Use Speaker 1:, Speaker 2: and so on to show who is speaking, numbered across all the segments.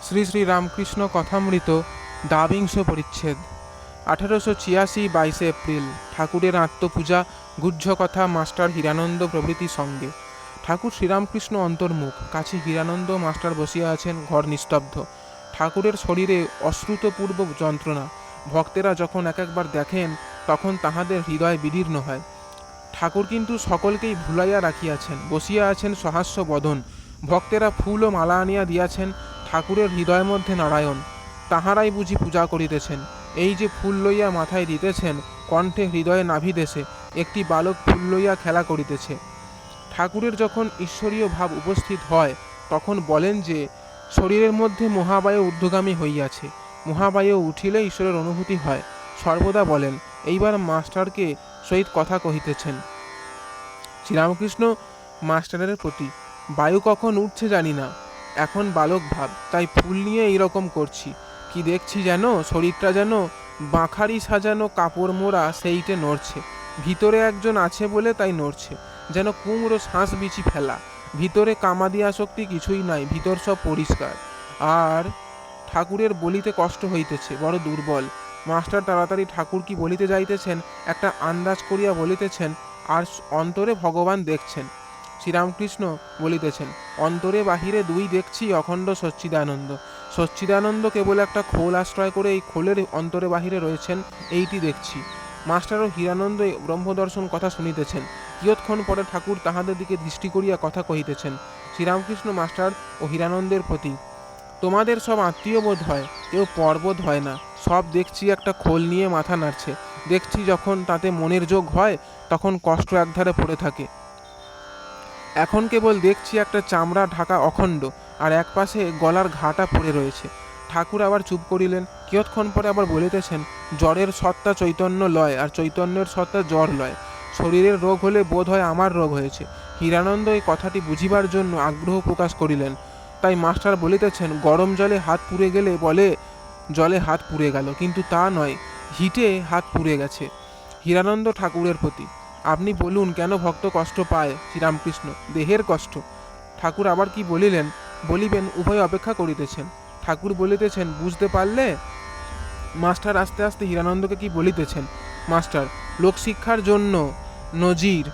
Speaker 1: শ্রী শ্রী রামকৃষ্ণ কথামৃত দ্বাবিংশ পরিচ্ছেদ 1886 22 এপ্রিল। ঠাকুরের আত্মপূজা, গুহ্য কথা মাস্টার হীরানন্দ প্রভৃতি সঙ্গে। ঠাকুর শ্রীরামকৃষ্ণ অন্তর্মুখ, কাছে হীরানন্দ মাস্টার বসিয়া আছেন, ঘর নিস্তব্ধ। ঠাকুরের শরীরে অশ্রুতপূর্ব যন্ত্রণা। ভক্তেরা যখন এক একবার দেখেন তখন তাহাদের হৃদয় বিদীর্ণ হয়। ঠাকুর কিন্তু সকলকেই ভুলাইয়া রাখিয়াছেন, বসিয়া আছেন সহাস্য বদন। ভক্তেরা ফুল ও মালা আনিয়া দিয়াছেন। ঠাকুরের হৃদয় মধ্যে নারায়ণ, তাহারাই বুঝি পূজা করিতেছেন। এই যে ফুল লইয়া মাথায় দিতেছেন, কণ্ঠে হৃদয়ে নাভিদেশে একটি বালক ফুল লইয়া খেলা করিতেছে। ঠাকুরের যখন ঈশ্বরীয় ভাব উপস্থিত হয় তখন বলেন যে শরীরের মধ্যে মহাবায়ু ঊর্ধ্বগামী হইয়াছে। মহাবায়ু উঠিলে ঈশ্বরের অনুভূতি হয়। সর্বদা বলেন, এইবার মাস্টারকে সহিত কথা কহিতেছেন। শ্রীরামকৃষ্ণ মাস্টারের প্রতি, বায়ু কখন উঠছে জানি না, এখন বালক ভাব, তাই ফুল নিয়ে এইরকম করছি। কি দেখছি যেন, শরীরটা যেন বাঁখারি সাজানো কাপড় মোড়া, সেইটে নড়ছে। ভিতরে একজন আছে বলে তাই নড়ছে, যেন কুমড়ো শ্বাস বিচি ফেলা। ভিতরে কামাদি আসক্তি কিছুই নাই, ভিতর সব পরিষ্কার। আর ঠাকুরের বলিতে কষ্ট হইতেছে, বড় দুর্বল। মাস্টার তাড়াতাড়ি ঠাকুর কি বলিতে যাইতেছেন একটা আন্দাজ করিয়া বলিতেছেন, আর অন্তরে ভগবান দেখছেন। শ্রীরামকৃষ্ণ বলিতেছেন, অন্তরে বাহিরে দুই দেখছি অখণ্ড সচ্চিদানন্দ। সচ্চিদানন্দ কেবল একটা খোল আশ্রয় করে এই খোলের অন্তরে বাহিরে রয়েছেন, এইটি দেখছি। মাস্টার ও হীরানন্দ ব্রহ্মদর্শন কথা শুনিতেছেন। কিয়ৎক্ষণ পরে ঠাকুর তাহাদের দিকে দৃষ্টি করিয়া কথা কহিতেছেন। শ্রীরামকৃষ্ণ মাস্টার ও হীরানন্দের প্রতি, তোমাদের সব আত্মীয় বোধ হয়, কেউ পরবোধ হয় না। সব দেখছি একটা খোল নিয়ে মাথা নাড়ছে। দেখছি যখন তাতে মনের যোগ হয় তখন কষ্ট একধারে পড়ে থাকে। এখন কেবল দেখছি একটা চামড়া ঢাকা অখণ্ড, আর এক পাশে গলার ঘাটা পড়ে রয়েছে। ঠাকুর আবার চুপ করিলেন। কিয়ৎক্ষণ পরে আবার বলিতেছেন, জ্বরের সত্তা চৈতন্য লয়, আর চৈতন্যের সত্তা জ্বর লয়। শরীরের রোগ হলে বোধ হয় আমার রোগ হয়েছে। হীরানন্দ এই কথাটি বুঝিবার জন্য আগ্রহ প্রকাশ করিলেন। তাই মাস্টার বলিতেছেন, গরম জলে হাত পুড়ে গেলে বলে জলে হাত পুড়ে গেল, কিন্তু তা নয়, হিটে হাত পুড়ে গেছে। হীরানন্দ ঠাকুরের প্রতি, আপনি বলুন কেন ভক্ত কষ্ট পায়? শ্রীরামকৃষ্ণ, দেহের কষ্ট। ঠাকুর আবার কি বলিলেন? বলিবেন, উভয় অপেক্ষা করিতেছেন। ঠাকুর বলিতেছেন, বুঝতে পারলে? মাস্টার আস্তে আস্তে হীরানন্দকে কি বলিতেছেন, মাস্টার, লোকশিক্ষার জন্য নজির,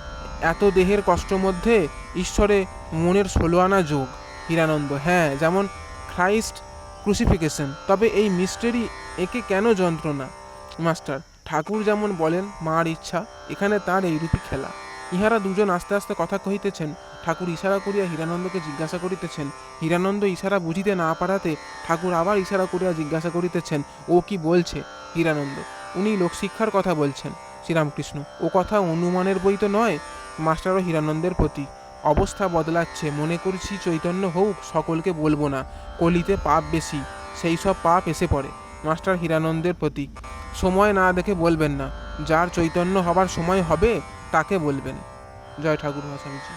Speaker 1: এত দেহের কষ্ট মধ্যে ঈশ্বরে মনের 16 আনা যোগ। হীরানন্দ, হ্যাঁ, যেমন খ্রাইস্ট ক্রুসিফিকেশন, তবে এই মিস্টেরি, একে কেন যন্ত্রণা? মাস্টার, ঠাকুর যেমন বলেন মার ইচ্ছা, এখানে তার এইরূপই খেলা। ইহারা দুজন আস্তে আস্তে কথা কহিতেছেন। ঠাকুর ইশারা করিয়া হীরানন্দকে জিজ্ঞাসা করিতেছেন। হীরানন্দ ইশারা বুঝিতে না পারাতে ঠাকুর আবার ইশারা করিয়া জিজ্ঞাসা করিতেছেন, ও কি বলছে? হীরানন্দ, উনি লোকশিক্ষার কথা বলছেন। শ্রীরামকৃষ্ণ, ও কথা অনুমানের বই তো নয়। মাস্টার ও হীরানন্দের প্রতি, অবস্থা বদলাচ্ছে, মনে করছি চৈতন্য হোক, সকলকে বলবো না, কলিতে পাপ বেশি, সেই সব পাপ এসে পড়ে। মাস্টার হীরানন্দের প্রতি, সময় না দেখে বলবেন না, যার চৈতন্য হবার সময় হবে তাকে বলবেন। জয় ঠাকুর মহাস্বামীজি।